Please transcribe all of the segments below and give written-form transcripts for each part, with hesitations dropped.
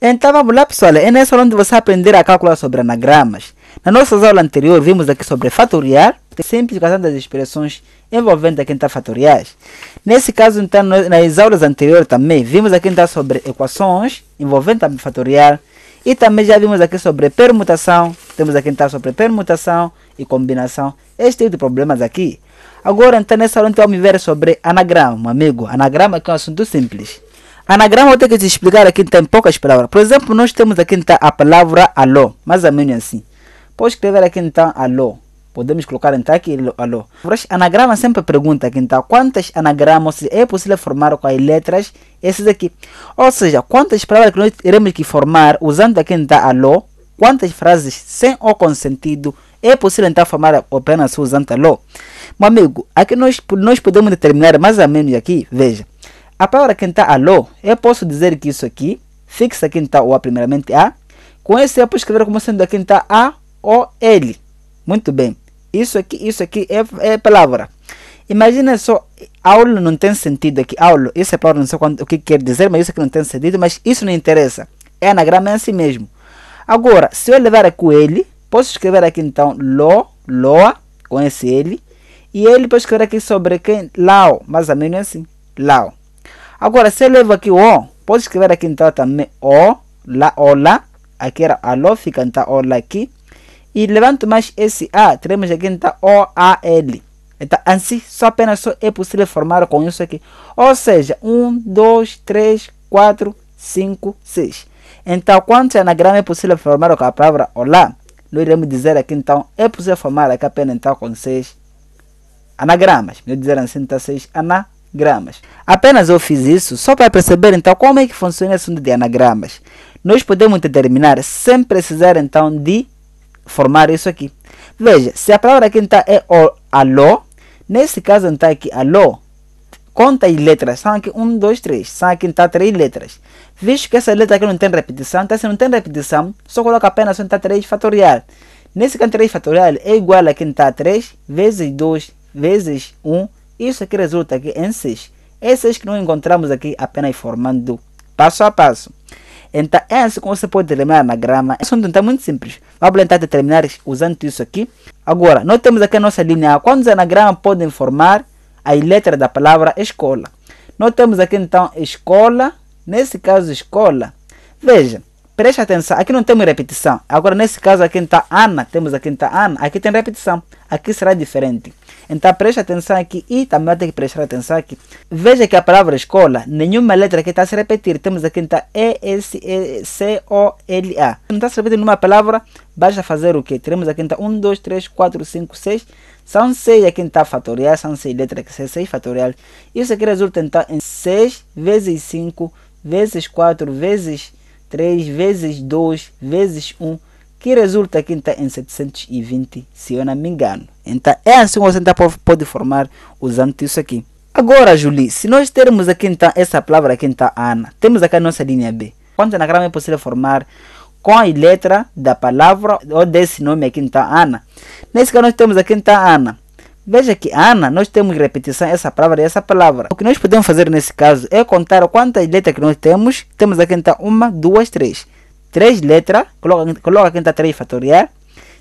Então vamos lá, pessoal, é nessa onde você aprender a calcular sobre anagramas. Na nossa aula anterior vimos aqui sobre fatorial, simplificação das expressões envolvendo aqui então fatoriais. Nesse caso, então, nas aulas anteriores também vimos aqui então sobre equações envolvendo também fatorial e também já vimos aqui sobre permutação, temos aqui então sobre permutação e combinação, este tipo de problemas aqui. Agora, então, nessa aula então, vamos ver sobre anagrama, meu amigo. Anagrama é um assunto simples. Anagrama eu tenho que te explicar aqui então, em poucas palavras. Por exemplo, nós temos aqui então a palavra alô, mais ou menos assim. Pode escrever aqui então alô. Podemos colocar então aqui alô. Anagrama sempre pergunta aqui então quantas anagramas é possível formar com as letras esses aqui. Ou seja, quantas palavras que nós iremos que formar usando aqui então alô, quantas frases sem ou com sentido é possível então formar apenas usando alô. Meu amigo, aqui nós podemos determinar mais ou menos aqui, veja. A palavra que está alô, eu posso dizer que isso aqui, fixa aqui está o A primeiramente A. Com esse eu posso escrever como sendo aqui está A, O, L. Muito bem. Isso aqui é palavra. Imagina só, aula não tem sentido aqui. Aula, essa palavra não sei o que quer dizer, mas isso aqui não tem sentido, mas isso não interessa. É anagrama é assim mesmo. Agora, se eu levar aqui o L, posso escrever aqui então lo, loa, com esse L. E ele pode escrever aqui sobre quem? Lao, mais ou menos assim. Lao. Agora, se eu levo aqui o O, pode escrever aqui então também O, lá, Ola. Aqui era alô, fica então Ola aqui. E levanto mais esse A, teremos aqui então O, A, L. Então, assim, apenas é possível formar com isso aqui. Ou seja, 1, 2, 3, 4, 5, 6. Então, quantos anagramas é possível formar com a palavra Olá? Nós iremos dizer aqui então, é possível formar aqui apenas então com 6 anagramas. Vou dizer assim, então 6 anagramas. Apenas eu fiz isso só para perceber então como é que funciona esse assunto de anagramas. Nós podemos determinar sem precisar então de formar isso aqui. Veja, se a palavra aqui então é alô, nesse caso então aqui alô, conta as letras, são aqui 1, 2, 3, são aqui então 3 letras. Visto que essa letra aqui não tem repetição, então se não tem repetição, só coloca apenas então 3 fatorial. Nesse caso 3 fatorial é igual a aqui então 3 vezes 2 vezes 1. Isso aqui resulta aqui em 6. É 6 que nós encontramos aqui apenas formando passo a passo. Então, é assim como você pode determinar anagrama. É um assunto muito simples. Vamos tentar determinar usando isso aqui. Agora, nós temos aqui a nossa linha A. Quantos anagramas podem formar as letras da palavra escola? Nós temos aqui então escola. Nesse caso, escola. Veja, preste atenção. Aqui não temos repetição. Agora, nesse caso aqui está Ana. Temos aqui então Ana. Aqui tem repetição. Aqui será diferente. Então preste atenção aqui e também tem que prestar atenção aqui. Veja que a palavra escola, nenhuma letra aqui está a se repetir. Temos aqui então E-S-C-O-L-A. Não está a se repetir numa palavra, basta fazer o que? Teremos aqui então 1, 2, 3, 4, 5, 6. São 6 aqui então fatorial, são 6 letras que são 6 fatorial. Isso aqui resulta então em 6 vezes 5 vezes 4 vezes 3 vezes 2 vezes 1. Que resulta aqui então em 720, se eu não me engano. Então é assim que você então pode formar usando isso aqui. Agora, Julie, se nós termos aqui então essa palavra aqui então Ana, temos aqui a nossa linha B. Quantos anagramas é possível formar com a letra da palavra ou desse nome aqui então Ana? Nesse caso nós temos aqui então Ana. Veja que Ana, nós temos repetição essa palavra e essa palavra. O que nós podemos fazer nesse caso é contar quantas letras que nós temos. Temos aqui então 1, 2, 3. 3 letras, coloca aqui então 3 fatorial,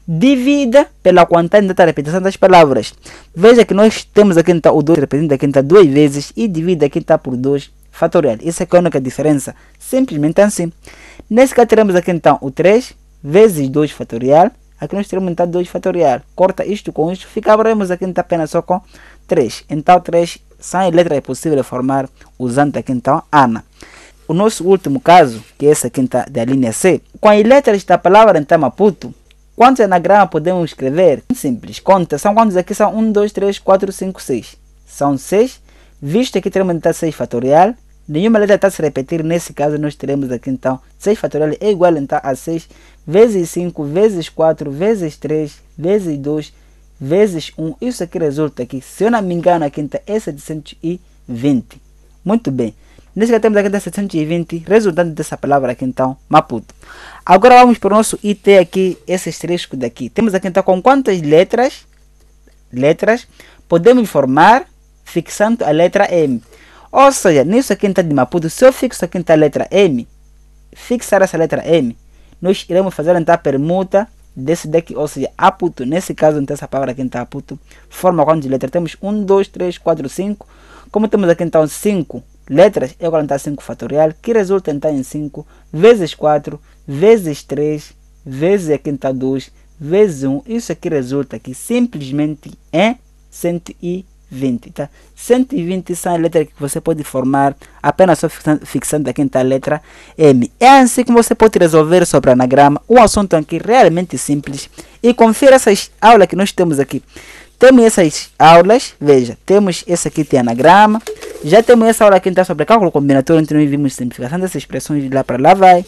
divida pela quantidade da repetição das palavras. Veja que nós temos aqui então o 2 repetindo aqui então 2 vezes e divide aqui então por 2 fatorial. Isso é a única diferença, simplesmente assim. Nesse caso teremos aqui então o 3 vezes 2 fatorial, aqui nós teremos então 2 fatorial. Corta isto com isto, ficaremos aqui então apenas só com 3. Então 3 são as letras possíveis de formar usando aqui então Ana. O nosso último caso, que é essa aqui da linha C, com as letras da palavra então Maputo, quantos anagramas podemos escrever? Simples, conta, são quantos aqui? São 1, 2, 3, 4, 5, 6. São 6, visto aqui teremos então 6 fatorial, nenhuma letra está a se repetir, nesse caso nós teremos aqui então 6 fatorial é igual então a 6 vezes 5 vezes 4 vezes 3 vezes 2 vezes 1. Isso aqui resulta aqui, se eu não me engano, aqui então é 720. Muito bem. Nesse caso temos aqui 720, resultante dessa palavra aqui então, Maputo. Agora vamos para o nosso IT aqui, esses três daqui. Temos aqui então com quantas letras podemos formar fixando a letra M. Ou seja, nisso aqui então de Maputo, se eu fixo aqui então a letra M, fixar essa letra M, nós iremos fazer então a permuta desse daqui, ou seja, aputo. Nesse caso, então, essa palavra aqui está aputo, forma quantas letras? Temos 1, 2, 3, 4, 5. Como temos aqui então 5 letras, é igual a 5 fatorial, que resulta então em 5 vezes 4, vezes 3, vezes aqui então 2, vezes 1. Isso aqui resulta aqui simplesmente em 120. Tá? 120 são as letras que você pode formar apenas só fixando aqui então a letra M. É assim que você pode resolver sobre anagrama. Um assunto aqui realmente simples. E confira essas aulas que nós temos aqui. Temos essas aulas, veja, temos esse aqui de anagrama. Já temos essa aula aqui então sobre cálculo combinatório, onde nós vimos simplificação dessas expressões de lá para lá vai.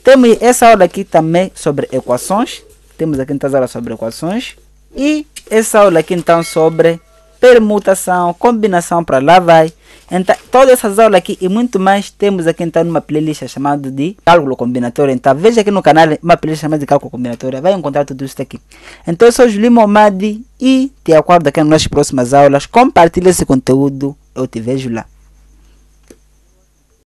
Temos essa aula aqui também sobre equações. Temos aqui então as aulas sobre equações. E essa aula aqui então sobre permutação, combinação para lá vai. Então, todas essas aulas aqui e muito mais temos aqui então numa playlist chamada de cálculo combinatório. Então, veja aqui no canal uma playlist chamada de cálculo combinatório. Vai encontrar tudo isso aqui. Então, eu sou Julie Momadi e te aguardo aqui nas nossas próximas aulas. Compartilhe esse conteúdo. Eu te vejo lá.